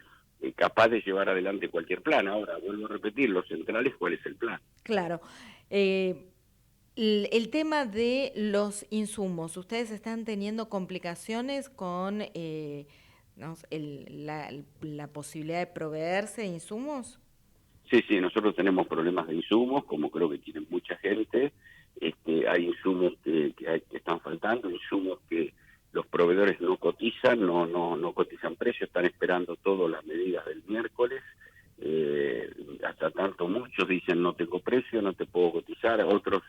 capaz de llevar adelante cualquier plan. Ahora, vuelvo a repetir, los centrales, ¿cuál es el plan? Claro. El tema de los insumos, ¿ustedes están teniendo complicaciones con no sé, la posibilidad de proveerse de insumos? Sí, nosotros tenemos problemas de insumos, como creo que tienen mucha gente. Hay insumos que están faltando, insumos que los proveedores no cotizan, no cotizan precios, están esperando todas las medidas del miércoles. Hasta tanto muchos dicen no tengo precio, no te puedo cotizar, otros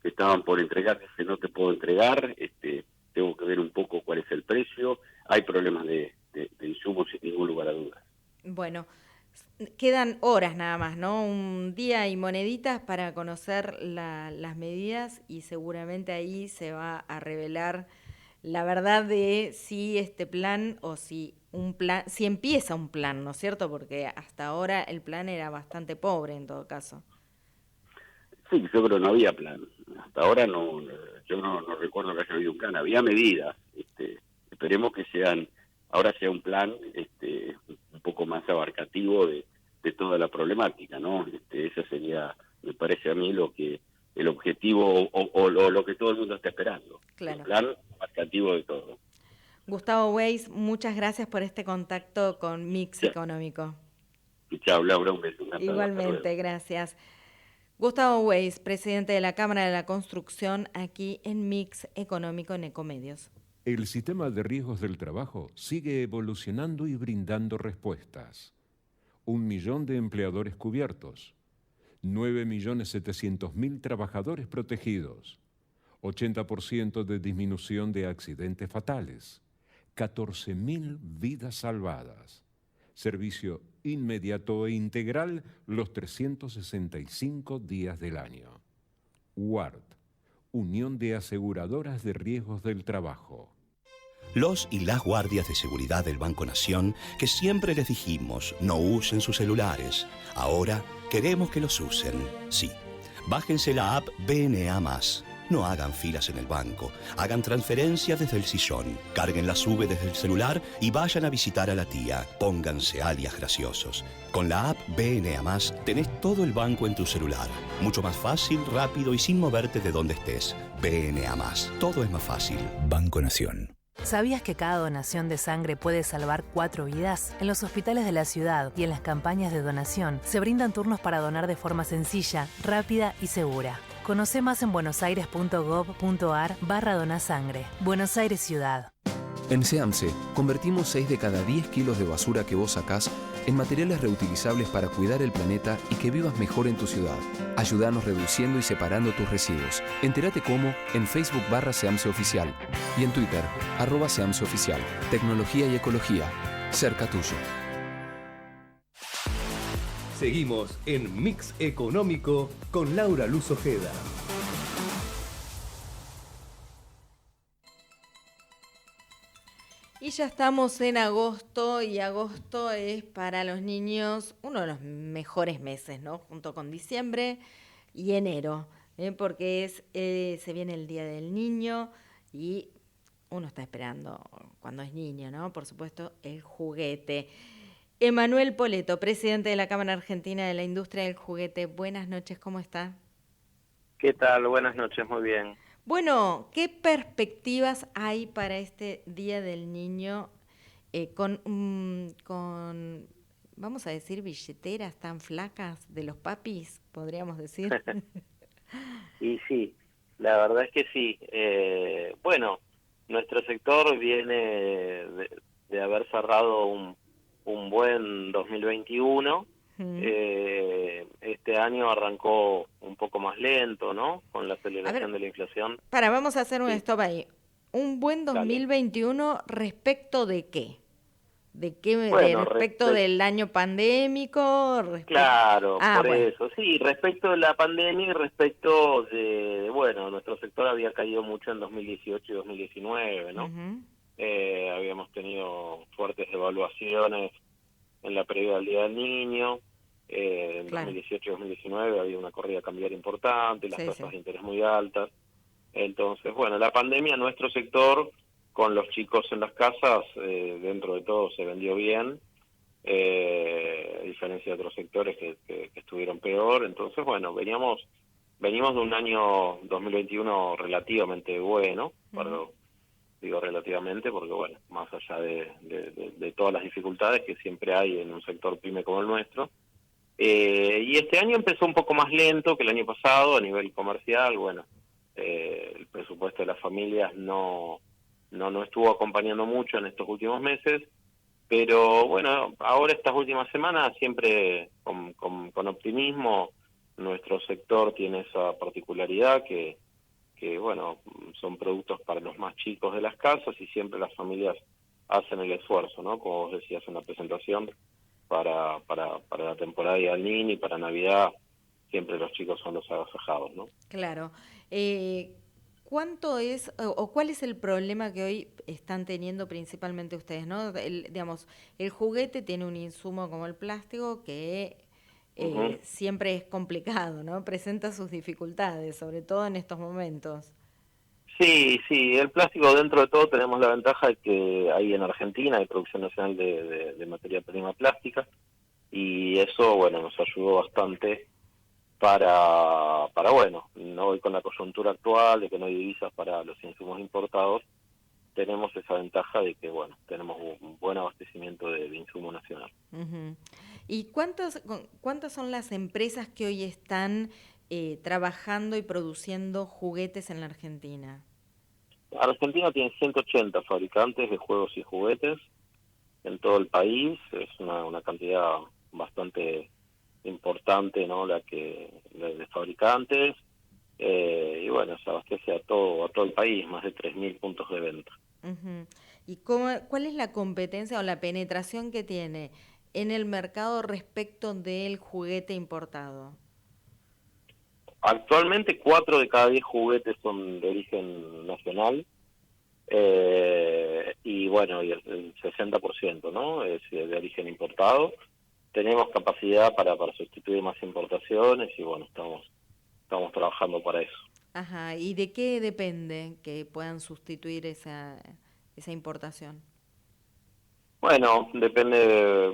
que estaban por entregar dicen no te puedo entregar, tengo que ver un poco cuál es el precio. Hay problemas de insumos sin ningún lugar a dudas. Bueno, quedan horas nada más, ¿no? Un día y moneditas para conocer las medidas y seguramente ahí se va a revelar la verdad de si este plan o si empieza un plan, ¿no es cierto? Porque hasta ahora el plan era bastante pobre en todo caso. Sí, yo creo que no había plan. Hasta ahora yo no recuerdo que haya habido un plan. Había medidas. Esperemos que ahora sea un plan un poco más abarcativo de toda la problemática, ¿no? Ese sería, me parece a mí, el objetivo o lo que todo el mundo está esperando. Claro. Un plan abarcativo de todo. Gustavo Weiss, muchas gracias por este contacto con Mix Económico. Chao, Laura, un beso. Igualmente, gracias. Gustavo Weiss, presidente de la Cámara de la Construcción, aquí en Mix Económico en Ecomedios. El sistema de riesgos del trabajo sigue evolucionando y brindando respuestas. 1 millón de empleadores cubiertos, 9.700.000 trabajadores protegidos, 80% de disminución de accidentes fatales, 14.000 vidas salvadas, servicio inmediato e integral los 365 días del año. UART, Unión de Aseguradoras de Riesgos del Trabajo. Los y las guardias de seguridad del Banco Nación, que siempre les dijimos no usen sus celulares, ahora queremos que los usen. Sí, bájense la app BNA+. No hagan filas en el banco, hagan transferencias desde el sillón, carguen la SUBE desde el celular y vayan a visitar a la tía. Pónganse alias graciosos. Con la app BNA+, tenés todo el banco en tu celular. Mucho más fácil, rápido y sin moverte de donde estés. BNA+. Todo es más fácil. Banco Nación. ¿Sabías que cada donación de sangre puede salvar 4 vidas? En los hospitales de la ciudad y en las campañas de donación se brindan turnos para donar de forma sencilla, rápida y segura. Conoce más en buenosaires.gov.ar/donasangre. Buenos Aires Ciudad. En SEAMSE, convertimos 6 de cada 10 kilos de basura que vos sacás en materiales reutilizables para cuidar el planeta y que vivas mejor en tu ciudad. Ayúdanos reduciendo y separando tus residuos. Entérate cómo en Facebook /SEAMSE Oficial y en Twitter @SEAMSE Oficial. Tecnología y ecología, cerca tuyo. Seguimos en Mix Económico con Laura Luz Ojeda. Y ya estamos en agosto y agosto es para los niños uno de los mejores meses, ¿no? Junto con diciembre y enero, porque se viene el Día del Niño y uno está esperando cuando es niño, ¿no? Por supuesto, el juguete. Emanuel Poleto, presidente de la Cámara Argentina de la Industria del Juguete. Buenas noches, ¿cómo está? ¿Qué tal? Buenas noches, muy bien. Bueno, ¿qué perspectivas hay para este Día del Niño con, vamos a decir, billeteras tan flacas de los papis, podríamos decir? Y sí, la verdad es que sí. Bueno, nuestro sector viene de haber cerrado un buen 2021. Este año arrancó un poco más lento, ¿no? Con la aceleración de la inflación. Vamos a hacer un stop ahí. Un buen 2021 respecto de qué? ¿De qué? Bueno, respecto del año pandémico. Claro, eso. Sí, respecto de la pandemia y respecto de, bueno, nuestro sector había caído mucho en 2018 y 2019, ¿no? Habíamos tenido fuertes devaluaciones en la previa del Día del Niño. En 2018 y 2019 había una corrida cambiaria importante, las tasas de interés muy altas. Entonces, bueno, la pandemia, nuestro sector, con los chicos en las casas, dentro de todo se vendió bien. a diferencia de otros sectores que estuvieron peor. Entonces, bueno, venimos de un año 2021 relativamente bueno, digo relativamente porque, bueno, más allá de todas las dificultades que siempre hay en un sector pyme como el nuestro, y este año empezó un poco más lento que el año pasado a nivel comercial. Bueno, el presupuesto de las familias no estuvo acompañando mucho en estos últimos meses, pero bueno, ahora estas últimas semanas siempre con optimismo. Nuestro sector tiene esa particularidad que bueno, son productos para los más chicos de las casas y siempre las familias hacen el esfuerzo, ¿no? Como vos decías en la presentación, para la temporada de Al Niño y para Navidad, siempre los chicos son los agasajados, ¿no? Claro. ¿Cuánto es o cuál es el problema que hoy están teniendo principalmente ustedes, ¿no? Digamos, el juguete tiene un insumo como el plástico que siempre es complicado, ¿no? Presenta sus dificultades, sobre todo en estos momentos. Sí, el plástico, dentro de todo tenemos la ventaja de que hay en Argentina hay producción nacional de materia prima plástica, y eso, bueno, nos ayudó bastante para bueno, hoy con la coyuntura actual de que no hay divisas para los insumos importados, tenemos esa ventaja de que, bueno, tenemos un buen abastecimiento de insumo nacional. Uh-huh. ¿Y cuántas son las empresas que hoy están trabajando y produciendo juguetes en la Argentina? Argentina tiene 180 fabricantes de juegos y juguetes en todo el país. Es una cantidad bastante importante, ¿no? La de fabricantes, y bueno, se abastece a todo el país, más de 3.000 puntos de venta. Uh-huh. ¿Y cuál es la competencia o la penetración que tiene en el mercado respecto del juguete importado? Actualmente 4 de cada 10 juguetes son de origen nacional, y bueno, y el 60%, ¿no? Es de origen importado. Tenemos capacidad para sustituir más importaciones y bueno, estamos trabajando para eso. Ajá, ¿y de qué depende que puedan sustituir esa importación? Bueno, depende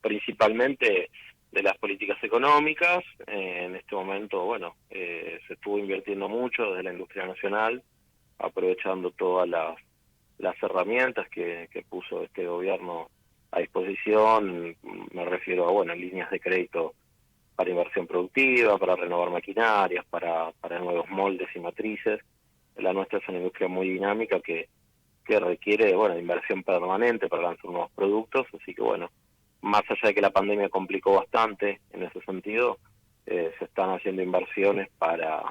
principalmente de las políticas económicas. En este momento, bueno, se estuvo invirtiendo mucho desde la industria nacional, aprovechando todas las herramientas que puso este gobierno a disposición. Me refiero a, bueno, líneas de crédito para inversión productiva, para renovar maquinarias, para nuevos moldes y matrices. La nuestra es una industria muy dinámica que requiere, bueno, inversión permanente para lanzar nuevos productos, así que bueno, más allá de que la pandemia complicó bastante en ese sentido, se están haciendo inversiones para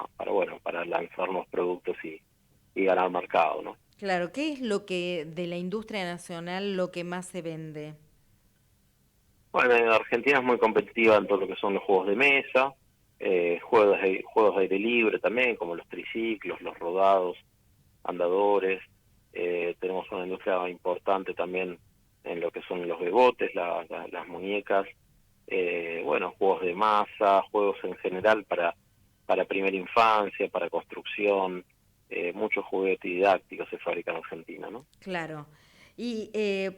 lanzar nuevos productos y ganar mercado, ¿no? Claro, ¿qué es lo que de la industria nacional lo que más se vende? Bueno, en Argentina es muy competitiva en todo lo que son los juegos de mesa, juegos de aire libre también, como los triciclos, los rodados, andadores. Tenemos una industria importante también en lo que son los bebotes, las muñecas, bueno, juegos de masa, juegos en general para primera infancia, para construcción. Muchos juguetes didácticos se fabrican en Argentina, ¿no? Claro. Y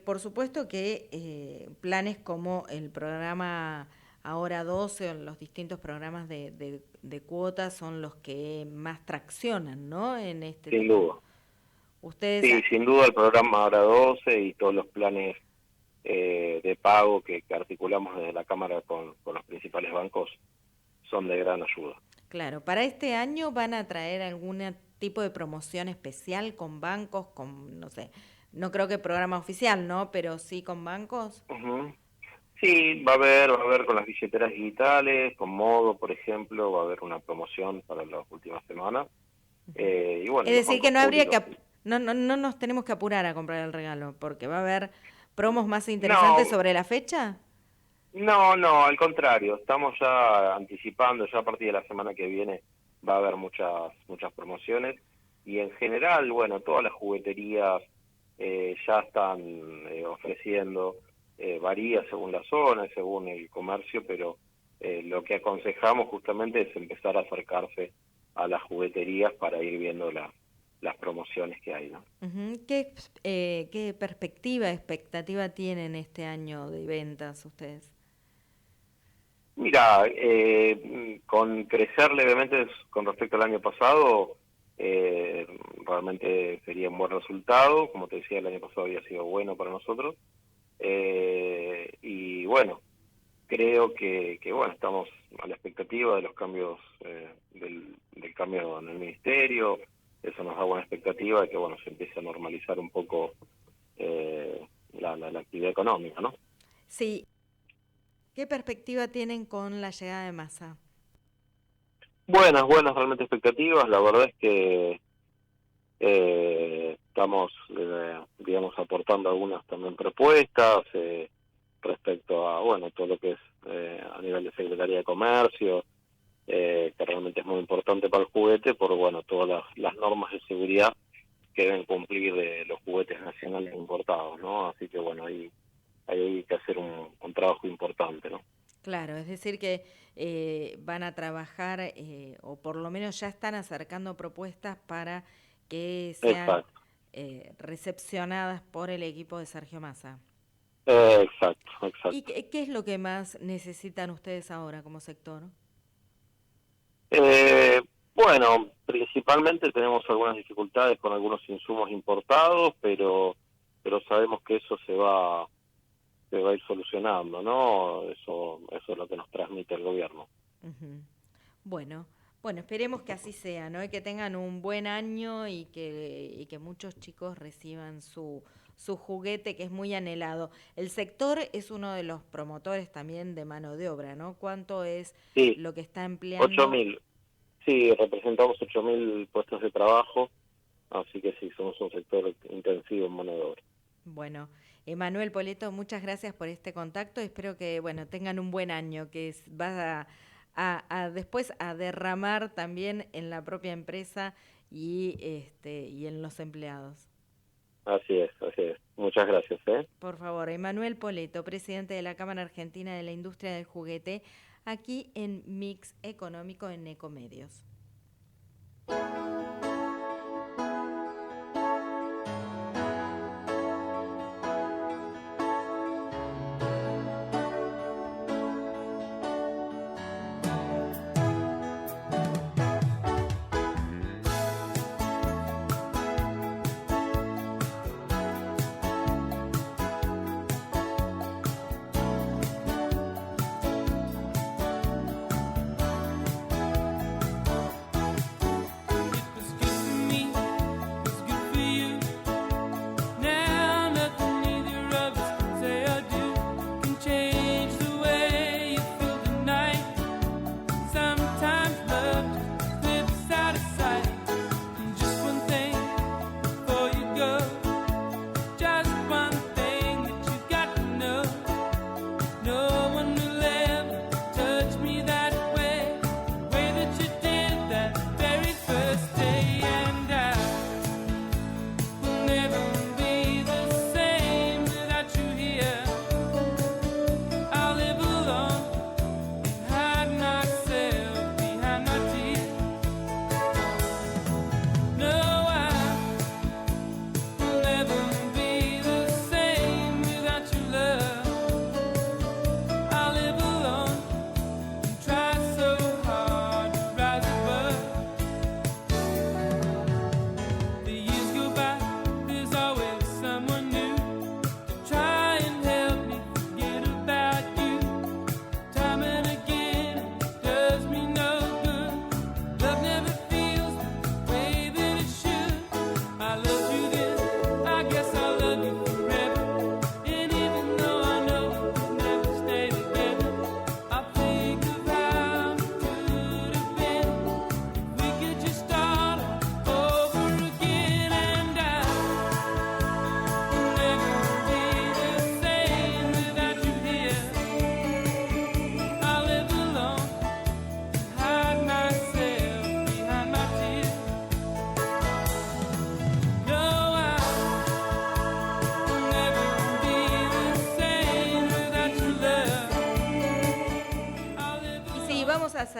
por supuesto que planes como el programa Ahora 12 o los distintos programas de cuotas son los que más traccionan, ¿no? En este Sin duda. Ustedes... Sí, sin duda el programa Ahora 12 y todos los planes de pago que articulamos desde la Cámara con los principales bancos son de gran ayuda. Claro, ¿para este año van a traer algún tipo de promoción especial con bancos, con, no sé, no creo que programa oficial, ¿no? Pero sí con bancos? Uh-huh. Sí, va a haber con las billeteras digitales, con Modo, por ejemplo, va a haber una promoción para las últimas semanas. Y bueno, es decir, que no habría que... No nos tenemos que apurar a comprar el regalo, porque va a haber promos más interesantes sobre la fecha. No, al contrario, estamos ya anticipando, ya a partir de la semana que viene va a haber muchas promociones, y en general, bueno, todas las jugueterías ya están ofreciendo, varía según la zona, según el comercio, pero lo que aconsejamos justamente es empezar a acercarse a las jugueterías para ir viendo las las promociones que hay, ¿no? ¿Qué perspectiva, expectativa tienen este año de ventas ustedes? Mira, con crecer levemente con respecto al año pasado, realmente sería un buen resultado. Como te decía, el año pasado había sido bueno para nosotros. Y bueno, creo que bueno, estamos a la expectativa de los cambios, del cambio en el ministerio. Eso nos da buena expectativa de que bueno, se empiece a normalizar un poco la actividad económica, ¿no? Sí. ¿Qué perspectiva tienen con la llegada de Massa? Buenas realmente expectativas. La verdad es que estamos, digamos, aportando algunas también propuestas respecto a, bueno, todo lo que es a nivel de Secretaría de Comercio, que realmente es muy importante para el juguete, por, bueno, todas las normas de seguridad que deben cumplir de los juguetes nacionales importados, ¿no? Así que, bueno, ahí hay que hacer un trabajo importante, ¿no? Claro, es decir que van a trabajar, o por lo menos ya están acercando propuestas para que sean recepcionadas por el equipo de Sergio Massa. Exacto. ¿Y qué es lo que más necesitan ustedes ahora como sector? Bueno, principalmente tenemos algunas dificultades con algunos insumos importados, pero sabemos que eso se va a ir solucionando, ¿no? Eso es lo que nos transmite el gobierno. Bueno, esperemos que así sea, ¿no? Y que tengan un buen año y que muchos chicos reciban su juguete, que es muy anhelado. El sector es uno de los promotores también de mano de obra, ¿no? ¿Cuánto es lo que está empleando? 8.000. Sí, representamos 8.000 puestos de trabajo, así que sí, somos un sector intensivo en mano de obra. Bueno, Emanuel Poletto, muchas gracias por este contacto. Espero que tengan un buen año, que va a después a derramar también en la propia empresa y en los empleados. Así es. Muchas gracias. Por favor, Emanuel Poletto, presidente de la Cámara Argentina de la Industria del Juguete, aquí en Mix Económico en Ecomedios.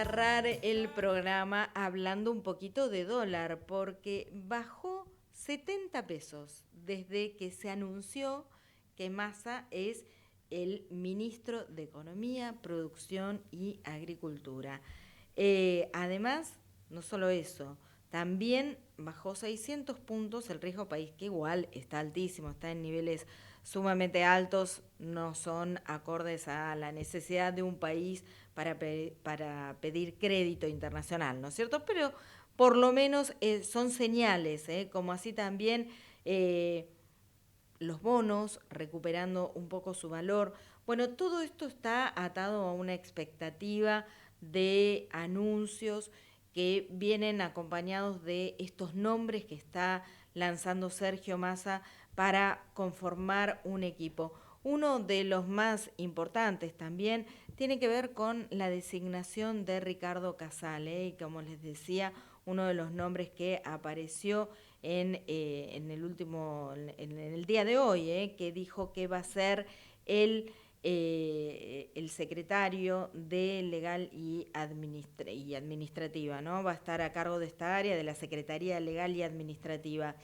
cerrar el programa hablando un poquito de dólar, porque bajó 70 pesos desde que se anunció que Massa es el ministro de Economía, Producción y Agricultura. Además, no solo eso, también bajó 600 puntos el riesgo país, que igual está altísimo, está en niveles sumamente altos, no son acordes a la necesidad de un país para pedir crédito internacional, ¿no es cierto? Pero por lo menos son señales, como así también los bonos recuperando un poco su valor. Bueno, todo esto está atado a una expectativa de anuncios que vienen acompañados de estos nombres que está lanzando Sergio Massa para conformar un equipo. Uno de los más importantes también tiene que ver con la designación de Ricardo Casale, y como les decía, uno de los nombres que apareció en el día de hoy, que dijo que va a ser el secretario de Legal y Administrativa, ¿no? Va a estar a cargo de esta área, de la Secretaría Legal y Administrativa.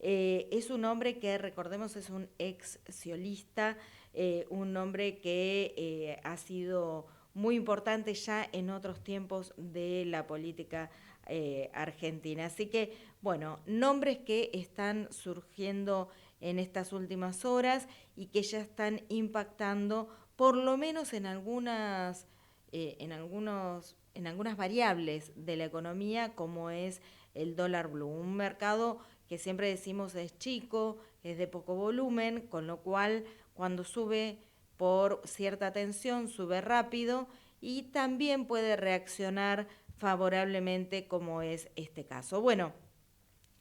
Es un hombre que, recordemos, es un ex-sciolista, un hombre que ha sido muy importante ya en otros tiempos de la política argentina. Así que, bueno, nombres que están surgiendo en estas últimas horas y que ya están impactando, por lo menos en algunas variables de la economía, como es el dólar blue, un mercado que siempre decimos es chico, es de poco volumen, con lo cual cuando sube por cierta tensión sube rápido y también puede reaccionar favorablemente, como es este caso. Bueno,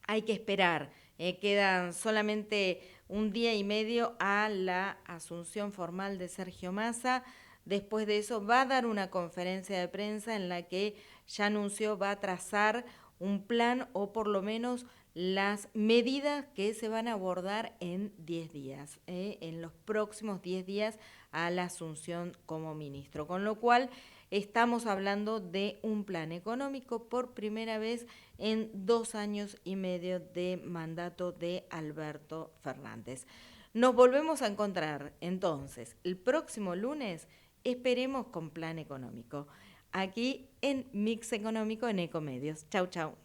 hay que esperar, quedan solamente un día y medio a la asunción formal de Sergio Massa. Después de eso va a dar una conferencia de prensa en la que ya anunció va a trazar un plan, o por lo menos las medidas que se van a abordar en 10 días, en los próximos 10 días a la asunción como ministro. Con lo cual estamos hablando de un plan económico por primera vez en 2 años y medio de mandato de Alberto Fernández. Nos volvemos a encontrar entonces el próximo lunes, esperemos con plan económico, aquí en Mix Económico en Ecomedios. Chau, chau.